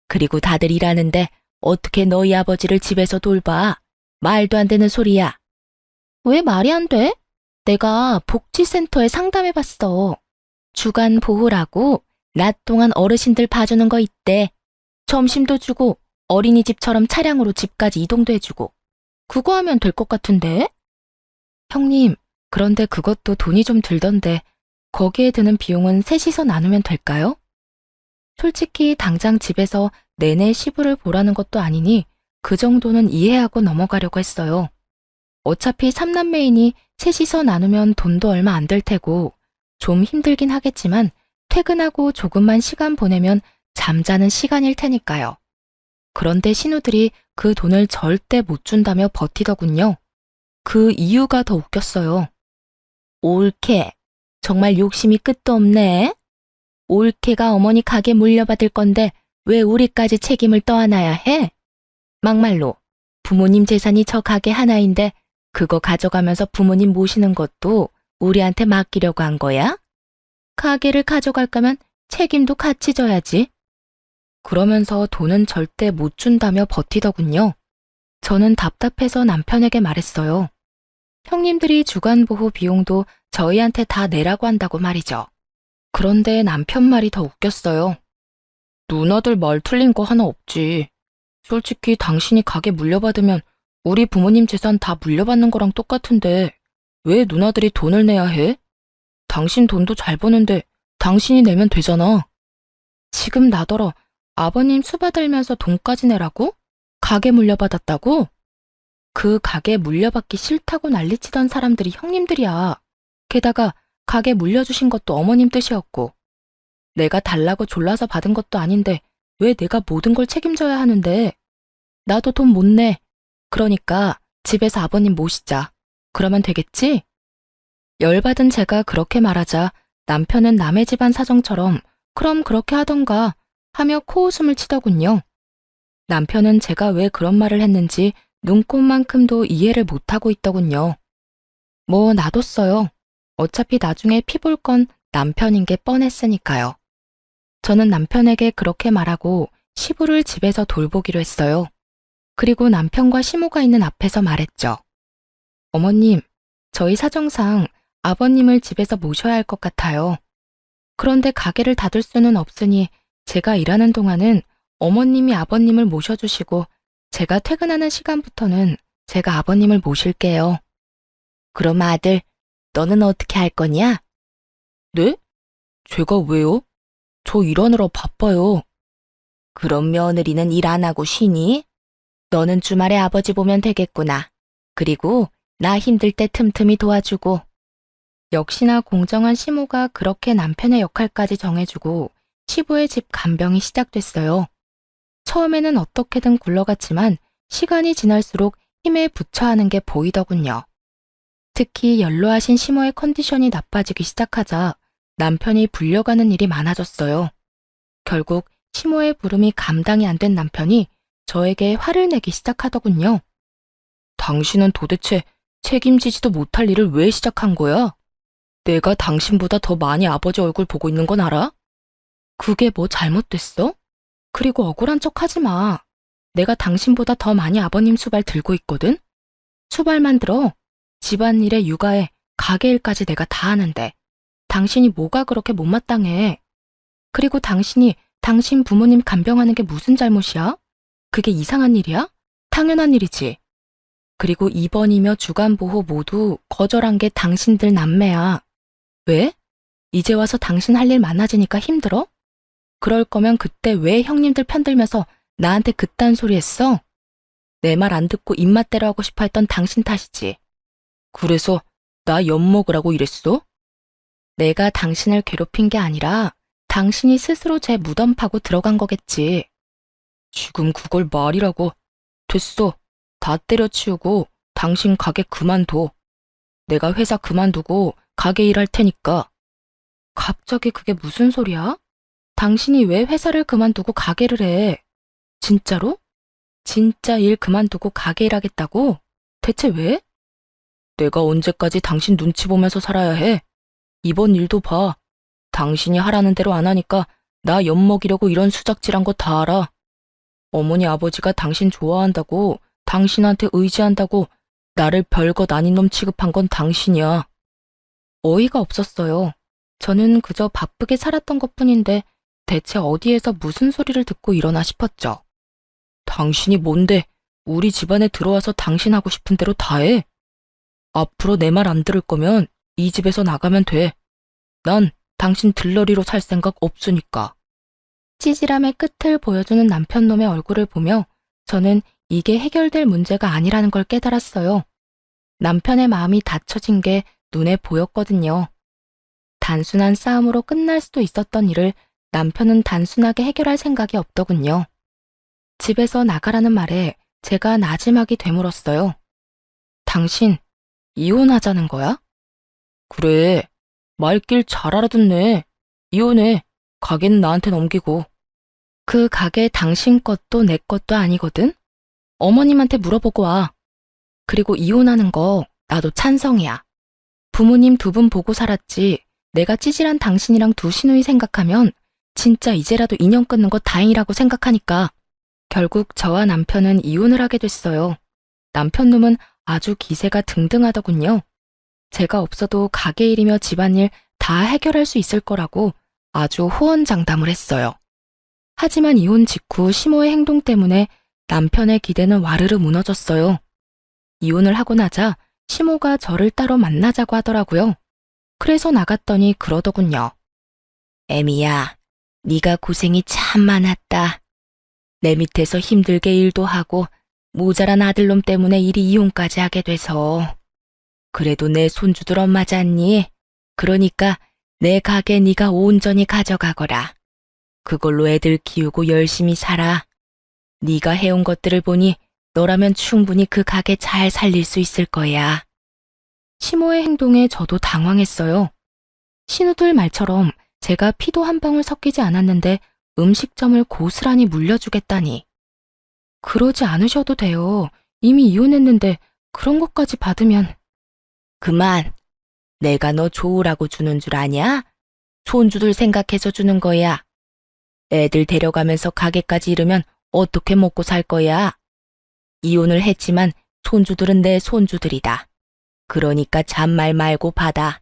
그리고 다들 일하는데 어떻게 너희 아버지를 집에서 돌봐? 말도 안 되는 소리야. 왜 말이 안 돼? 내가 복지센터에 상담해봤어. 주간 보호라고 낮 동안 어르신들 봐주는 거 있대. 점심도 주고 어린이집처럼 차량으로 집까지 이동도 해주고. 그거 하면 될 것 같은데? 형님, 그런데 그것도 돈이 좀 들던데 거기에 드는 비용은 셋이서 나누면 될까요? 솔직히 당장 집에서 내내 시부를 보라는 것도 아니니 그 정도는 이해하고 넘어가려고 했어요. 어차피 3남매이니 셋이서 나누면 돈도 얼마 안 될 테고 좀 힘들긴 하겠지만 퇴근하고 조금만 시간 보내면 잠자는 시간일 테니까요. 그런데 신우들이 그 돈을 절대 못 준다며 버티더군요. 그 이유가 더 웃겼어요. 올케, 정말 욕심이 끝도 없네. 올케가 어머니 가게 물려받을 건데 왜 우리까지 책임을 떠안아야 해? 막말로 부모님 재산이 저 가게 하나인데 그거 가져가면서 부모님 모시는 것도 우리한테 맡기려고 한 거야? 가게를 가져갈 거면 책임도 같이 져야지. 그러면서 돈은 절대 못 준다며 버티더군요. 저는 답답해서 남편에게 말했어요. 형님들이 주간보호 비용도 저희한테 다 내라고 한다고 말이죠. 그런데 남편 말이 더 웃겼어요. 누나들 말 틀린 거 하나 없지. 솔직히 당신이 가게 물려받으면 우리 부모님 재산 다 물려받는 거랑 똑같은데 왜 누나들이 돈을 내야 해? 당신 돈도 잘 버는데 당신이 내면 되잖아. 지금 나더러 아버님 수받들면서 돈까지 내라고? 가게 물려받았다고? 그 가게 물려받기 싫다고 난리치던 사람들이 형님들이야. 게다가 가게 물려주신 것도 어머님 뜻이었고 내가 달라고 졸라서 받은 것도 아닌데 왜 내가 모든 걸 책임져야 하는데. 나도 돈 못 내. 그러니까 집에서 아버님 모시자. 그러면 되겠지? 열받은 제가 그렇게 말하자 남편은 남의 집안 사정처럼 그럼 그렇게 하던가 하며 코웃음을 치더군요. 남편은 제가 왜 그런 말을 했는지 눈꼽만큼도 이해를 못하고 있더군요. 뭐 놔뒀어요. 어차피 나중에 피 볼 건 남편인 게 뻔했으니까요. 저는 남편에게 그렇게 말하고 시부를 집에서 돌보기로 했어요. 그리고 남편과 시모가 있는 앞에서 말했죠. 어머님, 저희 사정상 아버님을 집에서 모셔야 할 것 같아요. 그런데 가게를 닫을 수는 없으니 제가 일하는 동안은 어머님이 아버님을 모셔주시고 제가 퇴근하는 시간부터는 제가 아버님을 모실게요. 그럼 아들, 너는 어떻게 할 거냐? 네? 제가 왜요? 저 일하느라 바빠요. 그럼 며느리는 일 안 하고 쉬니? 너는 주말에 아버지 보면 되겠구나. 그리고 나 힘들 때 틈틈이 도와주고. 역시나 공정한 시모가 그렇게 남편의 역할까지 정해주고 시부의 집 간병이 시작됐어요. 처음에는 어떻게든 굴러갔지만 시간이 지날수록 힘에 부처 하는 게 보이더군요. 특히 연로하신 시모의 컨디션이 나빠지기 시작하자 남편이 불려가는 일이 많아졌어요. 결국 시모의 부름이 감당이 안 된 남편이 저에게 화를 내기 시작하더군요. 당신은 도대체 책임지지도 못할 일을 왜 시작한 거야? 내가 당신보다 더 많이 아버지 얼굴 보고 있는 건 알아? 그게 뭐 잘못됐어? 그리고 억울한 척 하지 마. 내가 당신보다 더 많이 아버님 수발 들고 있거든? 수발만 들어. 집안일에 육아에 가게일까지 내가 다 하는데 당신이 뭐가 그렇게 못마땅해? 그리고 당신이 당신 부모님 간병하는 게 무슨 잘못이야? 그게 이상한 일이야? 당연한 일이지. 그리고 입원이며 주간보호 모두 거절한 게 당신들 남매야. 왜? 이제 와서 당신 할 일 많아지니까 힘들어? 그럴 거면 그때 왜 형님들 편들면서 나한테 그딴 소리 했어? 내 말 안 듣고 입맛대로 하고 싶어 했던 당신 탓이지. 그래서 나 엿먹으라고 이랬어? 내가 당신을 괴롭힌 게 아니라 당신이 스스로 제 무덤 파고 들어간 거겠지. 지금 그걸 말이라고. 됐어. 다 때려치우고 당신 가게 그만둬. 내가 회사 그만두고 가게 일할 테니까. 갑자기 그게 무슨 소리야? 당신이 왜 회사를 그만두고 가게를 해? 진짜로? 진짜 일 그만두고 가게 일하겠다고? 대체 왜? 내가 언제까지 당신 눈치 보면서 살아야 해? 이번 일도 봐. 당신이 하라는 대로 안 하니까 나 엿먹이려고 이런 수작질한 거 다 알아. 어머니 아버지가 당신 좋아한다고, 당신한테 의지한다고 나를 별것 아닌 놈 취급한 건 당신이야. 어이가 없었어요. 저는 그저 바쁘게 살았던 것뿐인데 대체 어디에서 무슨 소리를 듣고 일어나 싶었죠. 당신이 뭔데 우리 집안에 들어와서 당신 하고 싶은 대로 다 해? 앞으로 내 말 안 들을 거면 이 집에서 나가면 돼. 난 당신 들러리로 살 생각 없으니까. 찌질함의 끝을 보여주는 남편놈의 얼굴을 보며 저는 이게 해결될 문제가 아니라는 걸 깨달았어요. 남편의 마음이 닫혀진 게 눈에 보였거든요. 단순한 싸움으로 끝날 수도 있었던 일을 남편은 단순하게 해결할 생각이 없더군요. 집에서 나가라는 말에 제가 나지막이 되물었어요. 당신, 이혼하자는 거야? 그래, 말길 잘 알아듣네. 이혼해. 가게는 나한테 넘기고. 그 가게 당신 것도 내 것도 아니거든? 어머님한테 물어보고 와. 그리고 이혼하는 거 나도 찬성이야. 부모님 두 분 보고 살았지. 내가 찌질한 당신이랑 두시누이 생각하면 진짜 이제라도 인연 끊는 거 다행이라고 생각하니까. 결국 저와 남편은 이혼을 하게 됐어요. 남편놈은 아주 기세가 등등하더군요. 제가 없어도 가게 일이며 집안일 다 해결할 수 있을 거라고 아주 호언장담을 했어요. 하지만 이혼 직후 시모의 행동 때문에 남편의 기대는 와르르 무너졌어요. 이혼을 하고 나자 시모가 저를 따로 만나자고 하더라고요. 그래서 나갔더니 그러더군요. 애미야, 네가 고생이 참 많았다. 내 밑에서 힘들게 일도 하고 모자란 아들놈 때문에 이리 이혼까지 하게 돼서. 그래도 내 손주들 엄마잖니? 그러니까 내 가게 네가 온전히 가져가거라. 그걸로 애들 키우고 열심히 살아. 네가 해온 것들을 보니 너라면 충분히 그 가게 잘 살릴 수 있을 거야. 시모의 행동에 저도 당황했어요. 신우들 말처럼 제가 피도 한 방울 섞이지 않았는데 음식점을 고스란히 물려주겠다니. 그러지 않으셔도 돼요. 이미 이혼했는데 그런 것까지 받으면. 그만. 내가 너 좋으라고 주는 줄 아냐? 손주들 생각해서 주는 거야. 애들 데려가면서 가게까지 잃으면 어떻게 먹고 살 거야? 이혼을 했지만 손주들은 내 손주들이다. 그러니까 잔말 말고 받아.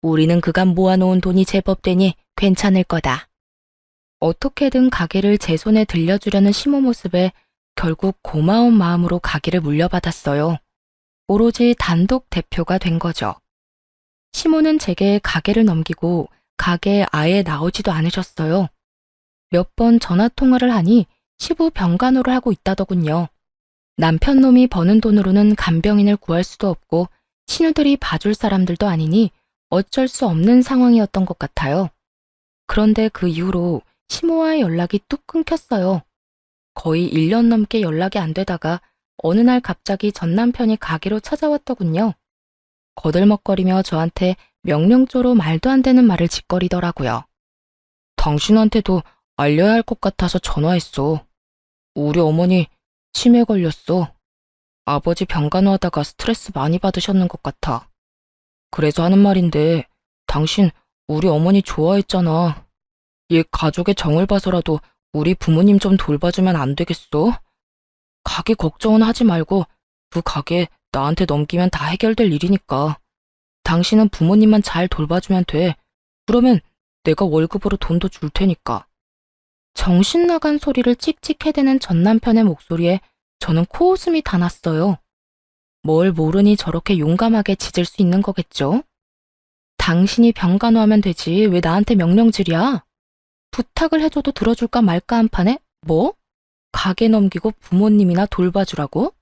우리는 그간 모아놓은 돈이 제법 되니 괜찮을 거다. 어떻게든 가게를 제 손에 들려주려는 시모 모습에 결국 고마운 마음으로 가게를 물려받았어요. 오로지 단독 대표가 된 거죠. 시모는 제게 가게를 넘기고 가게에 아예 나오지도 않으셨어요. 몇 번 전화 통화를 하니 시부 병간호를 하고 있다더군요. 남편 놈이 버는 돈으로는 간병인을 구할 수도 없고 시누들이 봐줄 사람들도 아니니 어쩔 수 없는 상황이었던 것 같아요. 그런데 그 이후로 시모와의 연락이 뚝 끊겼어요. 거의 1년 넘게 연락이 안 되다가 어느 날 갑자기 전 남편이 가게로 찾아왔더군요. 거들먹거리며 저한테 명령조로 말도 안 되는 말을 짓거리더라고요. 당신한테도 알려야 할 것 같아서 전화했어. 우리 어머니 치매 걸렸어. 아버지 병간호하다가 스트레스 많이 받으셨는 것 같아. 그래서 하는 말인데 당신 우리 어머니 좋아했잖아. 얘 가족의 정을 봐서라도 우리 부모님 좀 돌봐주면 안 되겠어? 가게 걱정은 하지 말고 그 가게 나한테 넘기면 다 해결될 일이니까. 당신은 부모님만 잘 돌봐주면 돼. 그러면 내가 월급으로 돈도 줄 테니까. 정신 나간 소리를 찍찍 해대는 전 남편의 목소리에 저는 코웃음이 다 났어요. 뭘 모르니 저렇게 용감하게 짖을 수 있는 거겠죠? 당신이 병간호하면 되지 왜 나한테 명령질이야? 부탁을 해줘도 들어줄까 말까 한 판에 뭐? 가게 넘기고 부모님이나 돌봐주라고?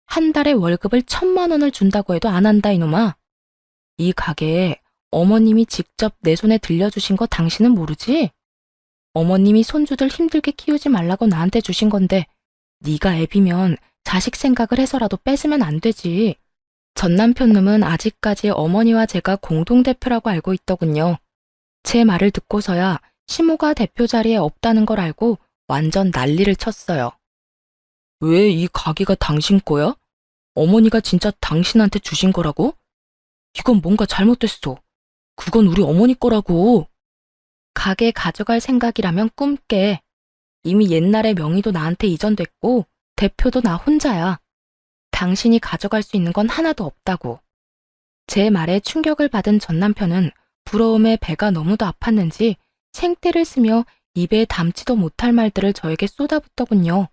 한 달에 월급을 1,000만 원을 준다고 해도 안 한다 이놈아. 이 가게에 어머님이 직접 내 손에 들려주신 거 당신은 모르지? 어머님이 손주들 힘들게 키우지 말라고 나한테 주신 건데 네가 애비면 자식 생각을 해서라도 뺏으면 안 되지. 전 남편놈은 아직까지 어머니와 제가 공동대표라고 알고 있더군요. 제 말을 듣고서야 시모가 대표 자리에 없다는 걸 알고 완전 난리를 쳤어요. 왜 이 가게가 당신 거야? 어머니가 진짜 당신한테 주신 거라고? 이건 뭔가 잘못됐어. 그건 우리 어머니 거라고. 가게 가져갈 생각이라면 꿈 깨. 이미 옛날에 명의도 나한테 이전됐고 대표도 나 혼자야. 당신이 가져갈 수 있는 건 하나도 없다고. 제 말에 충격을 받은 전 남편은 부러움에 배가 너무도 아팠는지 생떼를 쓰며 입에 담지도 못할 말들을 저에게 쏟아붓더군요.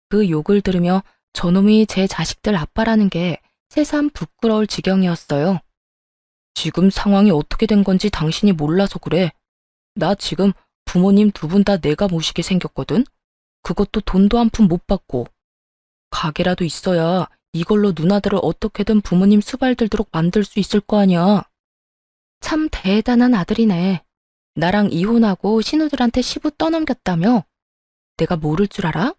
그 욕을 들으며 저놈이 제 자식들 아빠라는 게 새삼 부끄러울 지경이었어요. 지금 상황이 어떻게 된 건지 당신이 몰라서 그래. 나 지금 부모님 두 분 다 내가 모시게 생겼거든? 그것도 돈도 한 푼 못 받고. 가게라도 있어야 이걸로 누나들을 어떻게든 부모님 수발 들도록 만들 수 있을 거 아니야. 참 대단한 아들이네. 나랑 이혼하고 신우들한테 시부 떠넘겼다며? 내가 모를 줄 알아?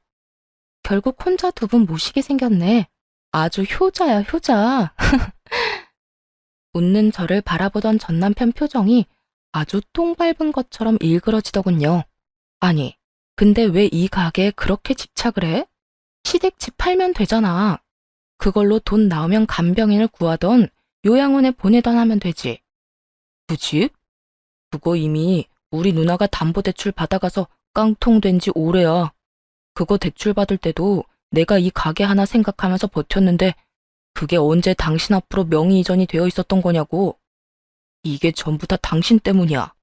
결국 혼자 두 분 모시게 생겼네. 아주 효자야, 효자. 웃는 저를 바라보던 전 남편 표정이 아주 똥 밟은 것처럼 일그러지더군요. 아니, 근데 왜 이 가게에 그렇게 집착을 해? 시댁집 팔면 되잖아. 그걸로 돈 나오면 간병인을 구하던 요양원에 보내던 하면 되지. 그 집? 그거 이미 우리 누나가 담보대출 받아가서 깡통된 지 오래야. 그거 대출 받을 때도 내가 이 가게 하나 생각하면서 버텼는데 그게 언제 당신 앞으로 명의 이전이 되어 있었던 거냐고. 이게 전부 다 당신 때문이야.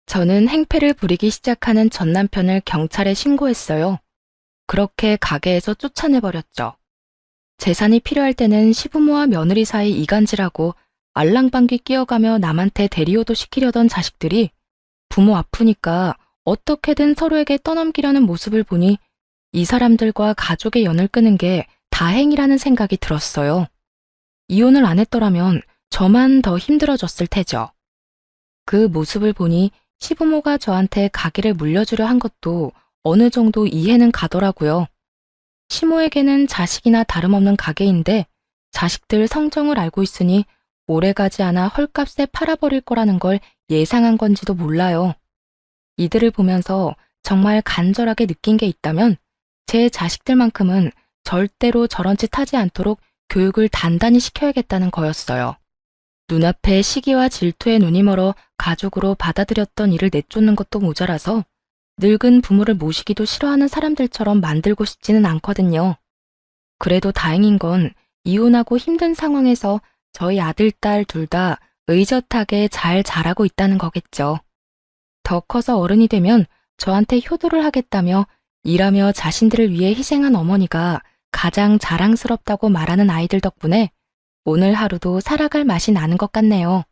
저는 행패를 부리기 시작하는 전 남편을 경찰에 신고했어요. 그렇게 가게에서 쫓아내버렸죠. 재산이 필요할 때는 시부모와 며느리 사이 이간질하고 알랑방귀 끼어가며 남한테 대리호도 시키려던 자식들이 부모 아프니까 어떻게든 서로에게 떠넘기려는 모습을 보니 이 사람들과 가족의 연을 끄는 게 다행이라는 생각이 들었어요. 이혼을 안 했더라면 저만 더 힘들어졌을 테죠. 그 모습을 보니 시부모가 저한테 가게를 물려주려 한 것도 어느 정도 이해는 가더라고요. 시모에게는 자식이나 다름없는 가게인데 자식들 성정을 알고 있으니 오래가지 않아 헐값에 팔아버릴 거라는 걸 예상한 건지도 몰라요. 이들을 보면서 정말 간절하게 느낀 게 있다면 제 자식들만큼은 절대로 저런 짓 하지 않도록 교육을 단단히 시켜야겠다는 거였어요. 눈앞에 시기와 질투에 눈이 멀어 가족으로 받아들였던 일을 내쫓는 것도 모자라서 늙은 부모를 모시기도 싫어하는 사람들처럼 만들고 싶지는 않거든요. 그래도 다행인 건 이혼하고 힘든 상황에서 저희 아들, 딸 둘 다 의젓하게 잘 자라고 있다는 거겠죠. 더 커서 어른이 되면 저한테 효도를 하겠다며 일하며 자신들을 위해 희생한 어머니가 가장 자랑스럽다고 말하는 아이들 덕분에 오늘 하루도 살아갈 맛이 나는 것 같네요.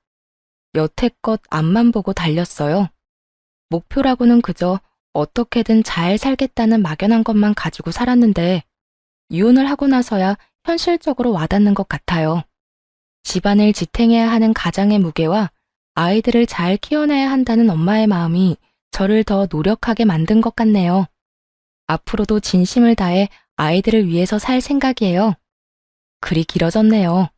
여태껏 앞만 보고 달렸어요. 목표라고는 그저 어떻게든 잘 살겠다는 막연한 것만 가지고 살았는데 이혼을 하고 나서야 현실적으로 와닿는 것 같아요. 집안을 지탱해야 하는 가장의 무게와 아이들을 잘 키워내야 한다는 엄마의 마음이 저를 더 노력하게 만든 것 같네요. 앞으로도 진심을 다해 아이들을 위해서 살 생각이에요. 글이 길어졌네요.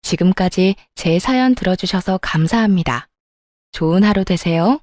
지금까지 제 사연 들어주셔서 감사합니다. 좋은 하루 되세요.